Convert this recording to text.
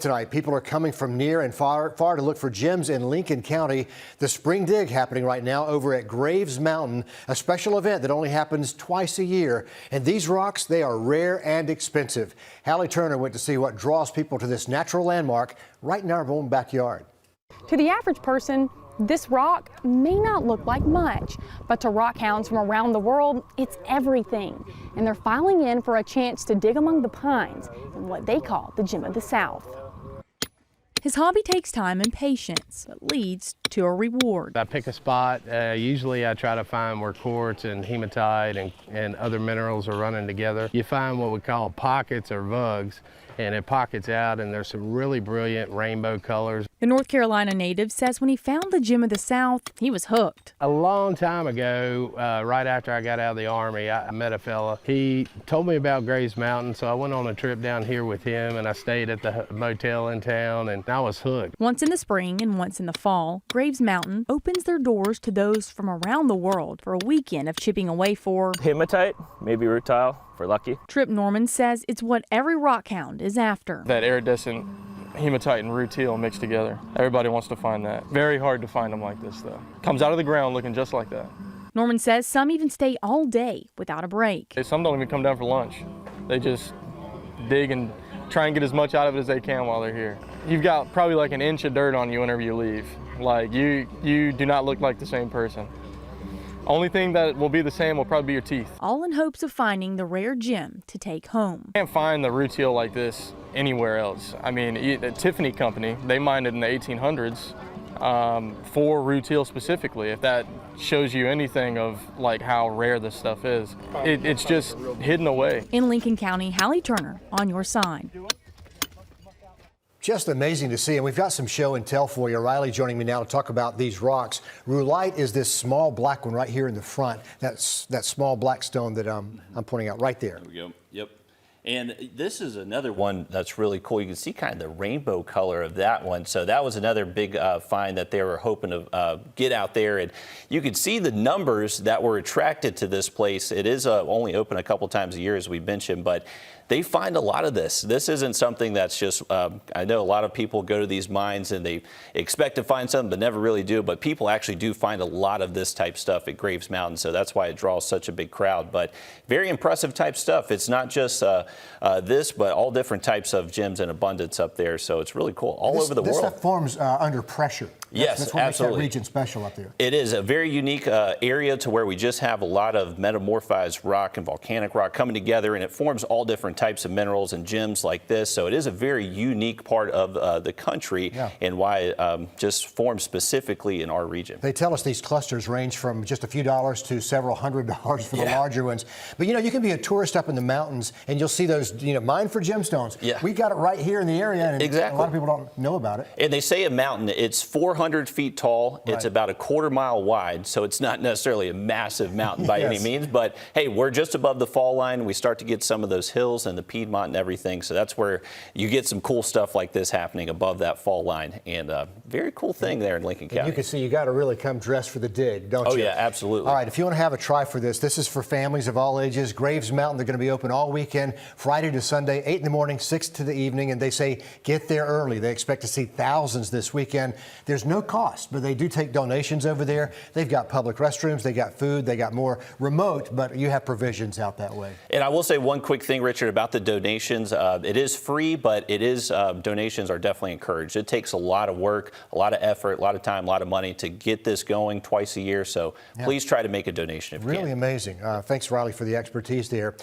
Tonight, people are coming from near and far to look for gems in Lincoln County. The spring dig happening right now over at Graves Mountain, a special event that only happens twice a year. And these rocks, they are rare and expensive. Hallie Turner went to see what draws people to this natural landmark right in our own backyard. To the average person, this rock may not look like much, but to rock hounds from around the world, it's everything. And they're filing in for a chance to dig among the pines in what they call the Gem of the South. His hobby takes time and patience, but leads to a reward. I pick a spot. Usually I try to find where quartz and hematite and other minerals are running together. You find what we call pockets or vugs, and it pockets out, and there's some really brilliant rainbow colors. The North Carolina native says when he found the Gem of the South, he was hooked. A long time ago, right after I got out of the Army, I met a fella. He told me about Graves Mountain, so I went on a trip down here with him, and I stayed at the motel in town, and I was hooked. Once in the spring and once in the fall, Graves Mountain opens their doors to those from around the world for a weekend of chipping away for hematite, maybe rutile, if we're lucky. Trip Norman says it's what every rockhound is after. That iridescent hematite and rutile mixed together. Everybody wants to find that. Very hard to find them like this though. Comes out of the ground looking just like that. Norman says some even stay all day without a break. Some don't even come down for lunch. They just dig and try and get as much out of it as they can while they're here. You've got probably like an inch of dirt on you whenever you leave. Like you do not look like the same person. Only thing that will be the same will probably be your teeth. All in hopes of finding the rare gem to take home. You can't find the rutile like this anywhere else. I mean, the Tiffany Company, they mined it in the 1800s for rutile specifically. If that shows you anything of like how rare this stuff is, it's just hidden away. In Lincoln County, Hallie Turner on your side. Just amazing to see, and we've got some show and tell for you. Riley joining me now to talk about these rocks. Rhyolite is this small black one right here in the front. That's that small black stone that I'm pointing out right there. There we go. Yep. And this is another one that's really cool. You can see kind of the rainbow color of that one. So that was another big find that they were hoping to get out there. And you can see the numbers that were attracted to this place. It is only open a couple times a year, as we mentioned, but they find a lot of this. This isn't something that's just, I know a lot of people go to these mines and they expect to find something but never really do, but people actually do find a lot of this type stuff at Graves Mountain, so that's why it draws such a big crowd. But very impressive type stuff. It's not just this, but all different types of gems in abundance up there, so it's really cool all over the world. This stuff forms under pressure. Yes, what absolutely. makes that region special up there. It is a very unique area to where we just have a lot of metamorphized rock and volcanic rock coming together, and it forms all different types of minerals and gems like this. So it is a very unique part of the country, and why it just forms specifically in our region. They tell us these clusters range from just a few dollars to several $100s for the larger ones. But you know, you can be a tourist up in the mountains and you'll see those, mined for gemstones. We got it right here in the area, and a lot of people don't know about it. And they say a mountain, it's 400 feet tall. It's about a quarter-mile wide, so it's not necessarily a massive mountain by any means. But hey, we're just above the fall line. We start to get some of those hills and the Piedmont and everything, so that's where you get some cool stuff like this happening above that fall line. And very cool thing there in Lincoln County. You can see you got to really come dressed for the dig, don't you? Oh yeah, absolutely. All right, if you want to have a try for this is for families of all ages. Graves Mountain, they're going to be open all weekend, Friday to Sunday, 8 in the morning, 6 to the evening, and they say get there early. They expect to see thousands this weekend. There's no cost, but they do take donations over there. They've got public restrooms, they got food, they got more remote, but you have provisions out that way. And I will say one quick thing, Richard, about the donations. It is free, but it is donations are definitely encouraged. It takes a lot of work, a lot of effort, a lot of time, a lot of money to get this going twice a year. So please try to make a donation if you can. Really amazing. Thanks, Riley, for the expertise there.